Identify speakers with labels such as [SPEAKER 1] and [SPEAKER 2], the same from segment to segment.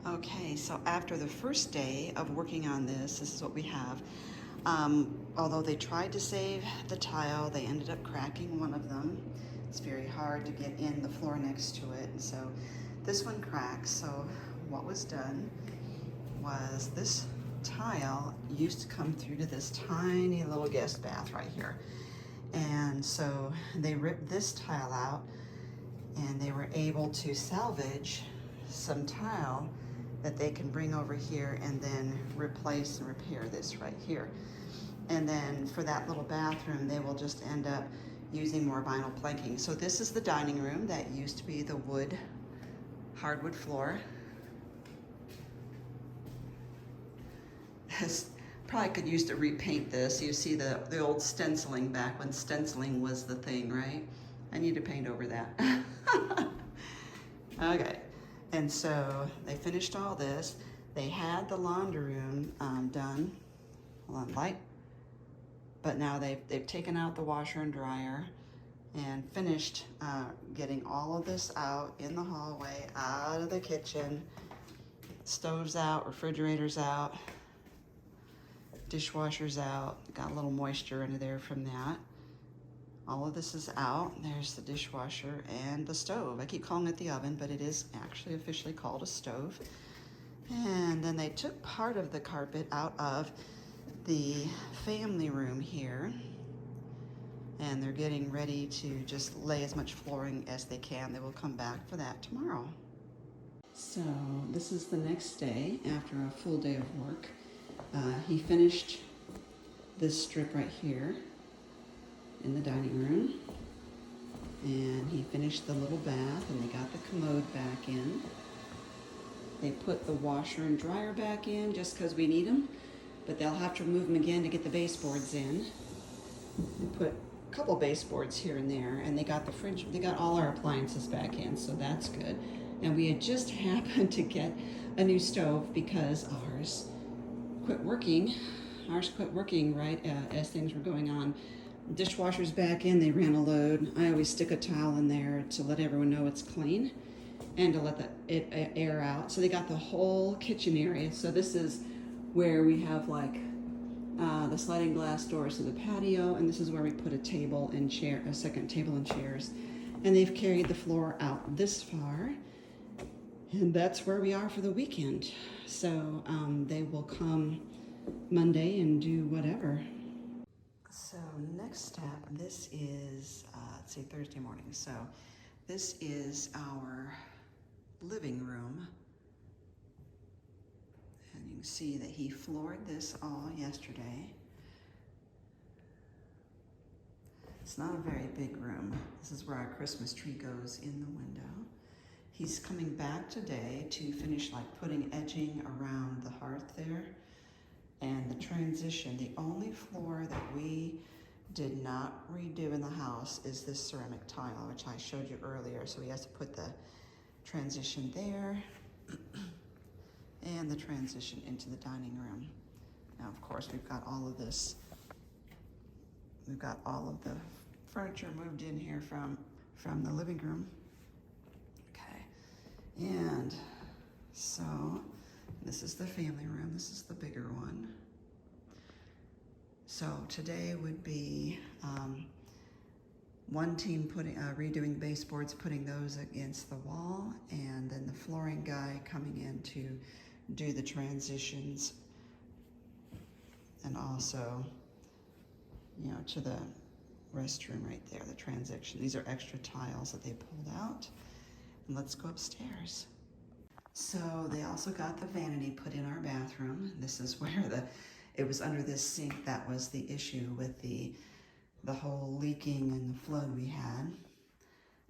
[SPEAKER 1] Okay, so after the first day of working on this is what we have. Although they tried to save the tile, they ended up cracking one of them. It's very hard to get in the floor next to it, and so this one cracks. So what was done was this tile used to come through to this tiny little guest bath right here. And so they ripped this tile out and they were able to salvage some tile that they can bring over here and then replace and repair this right here. And then for that little bathroom, they will just end up using more vinyl planking. So this is the dining room that used to be the wood, hardwood floor. Probably could use to repaint this. You see the old stenciling back when stenciling was the thing, right? I need to paint over that. Okay, and so they finished all this. They had the laundry room done. Hold on, light. But now they've taken out the washer and dryer and finished getting all of this out in the hallway, out of the kitchen, stoves out, refrigerators out, dishwasher's out. Got a little moisture into there from that. All of this is out. There's the dishwasher and the stove. I keep calling it the oven, but it is actually officially called a stove. And then they took part of the carpet out of the family room here, and they're getting ready to just lay as much flooring as they can. They will come back for that tomorrow. So this is the next day after a full day of work. He finished this strip right here in the dining room, and he finished the little bath, and they got the commode back in. They put the washer and dryer back in just because we need them, but they'll have to remove them again to get the baseboards in. They put a couple baseboards here and there, and they got the fridge, they got all our appliances back in, so that's good. And we had just happened to get a new stove because ours quit working. Ours quit working right as things were going on. Dishwasher's back in, they ran a load. I always stick a towel in there to let everyone know it's clean and to let it air out. So they got the whole kitchen area. So this is where we have like the sliding glass doors to the patio, and this is where we put a table and chair, a second table and chairs. And they've carried the floor out this far, and that's where we are for the weekend. So they will come Monday and do whatever. So next step, this is, let's see, Thursday morning. So this is our living room. And you can see that he floored this all yesterday. It's not a very big room. This is where our Christmas tree goes in the window. He's coming back today to finish like putting edging around the hearth there. And the transition, the only floor that we did not redo in the house is this ceramic tile, which I showed you earlier. So he has to put the transition there and the transition into the dining room. Now, of course, we've got all of this. We've got all of the furniture moved in here from the living room. Okay, and so this is the family room. This is the bigger one. So today would be one team redoing baseboards, putting those against the wall, and then the flooring guy coming in to do the transitions, and also, you know, to the restroom right there, the transition. These are extra tiles that they pulled out. And let's go upstairs. So they also got the vanity put in our bathroom. This is where it was under this sink. That was the issue with the whole leaking and the flood we had.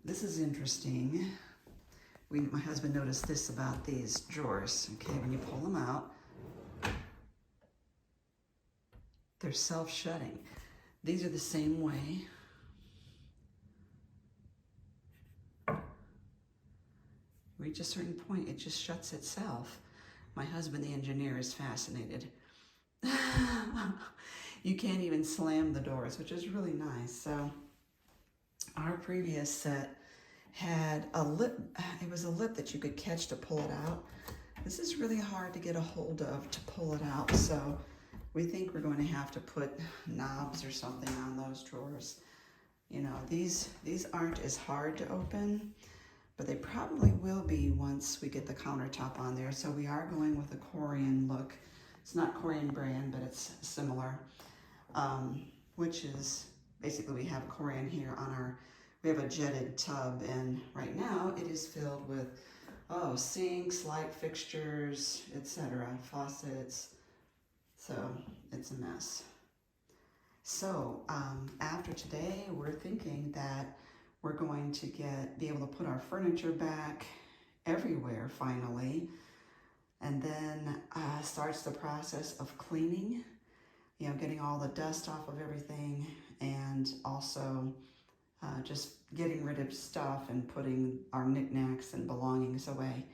[SPEAKER 1] This is interesting. My husband noticed this about these drawers. Okay, when you pull them out, they're self-shutting. These are the same way. Reach a certain point, it just shuts itself. My husband, the engineer, is fascinated. You can't even slam the doors, which is really nice. So our previous set had a lip. It was a lip that you could catch to pull it out. This is really hard to get a hold of to pull it out, so we think we're going to have to put knobs or something on those drawers. You know, these aren't as hard to open, but they probably will be once we get the countertop on there. So we are going with a Corian look. It's not Corian brand, but it's similar, which is basically we have Corian here on our, we have a jetted tub, and right now it is filled with sinks, light fixtures, etc., faucets. So it's a mess. So after today, we're thinking that we're going to be able to put our furniture back everywhere finally, and then starts the process of cleaning, you know, getting all the dust off of everything, and also just getting rid of stuff and putting our knickknacks and belongings away.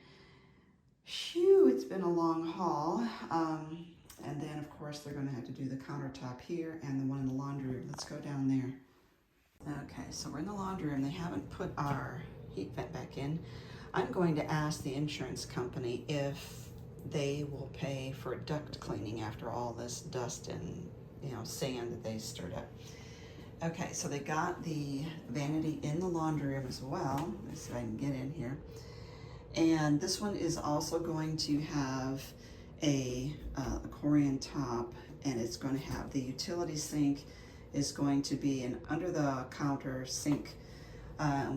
[SPEAKER 1] Phew, it's been a long haul. And then of course they're gonna have to do the countertop here and the one in the laundry room. Let's go down there. Okay, so we're in the laundry room. They haven't put our heat vent back in. I'm going to ask the insurance company if they will pay for duct cleaning after all this dust and, you know, sand that they stirred up. Okay, so they got the vanity in the laundry room as well. Let's see if I can get in here. And this one is also going to have a Corian top, and it's going to have the utility sink is going to be an under the counter sink.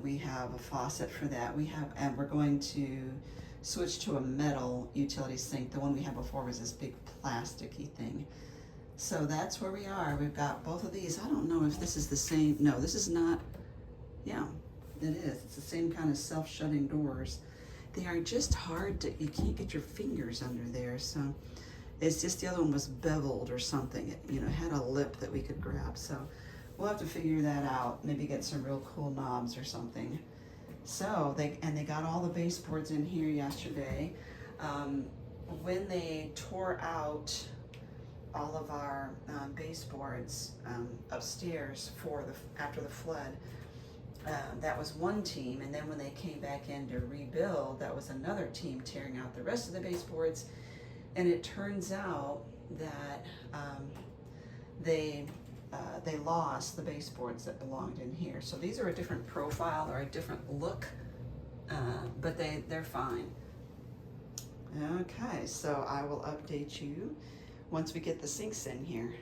[SPEAKER 1] We have a faucet for that. And we're going to switch to a metal utility sink. The one we had before was this big plasticky thing. So that's where we are. We've got both of these. I don't know if this is the same. No, this is not. Yeah, it is. It's the same kind of self-shutting doors. They are just hard to, you can't get your fingers under there. So it's just the other one was beveled or something. It, you know, had a lip that we could grab. So we'll have to figure that out. Maybe get some real cool knobs or something. So they got all the baseboards in here yesterday. When they tore out all of our baseboards upstairs after the flood, that was one team, and then when they came back in to rebuild, that was another team tearing out the rest of the baseboards. And it turns out that they lost the baseboards that belonged in here. So these are a different profile or a different look, but they're fine. Okay, so I will update you once we get the sinks in here.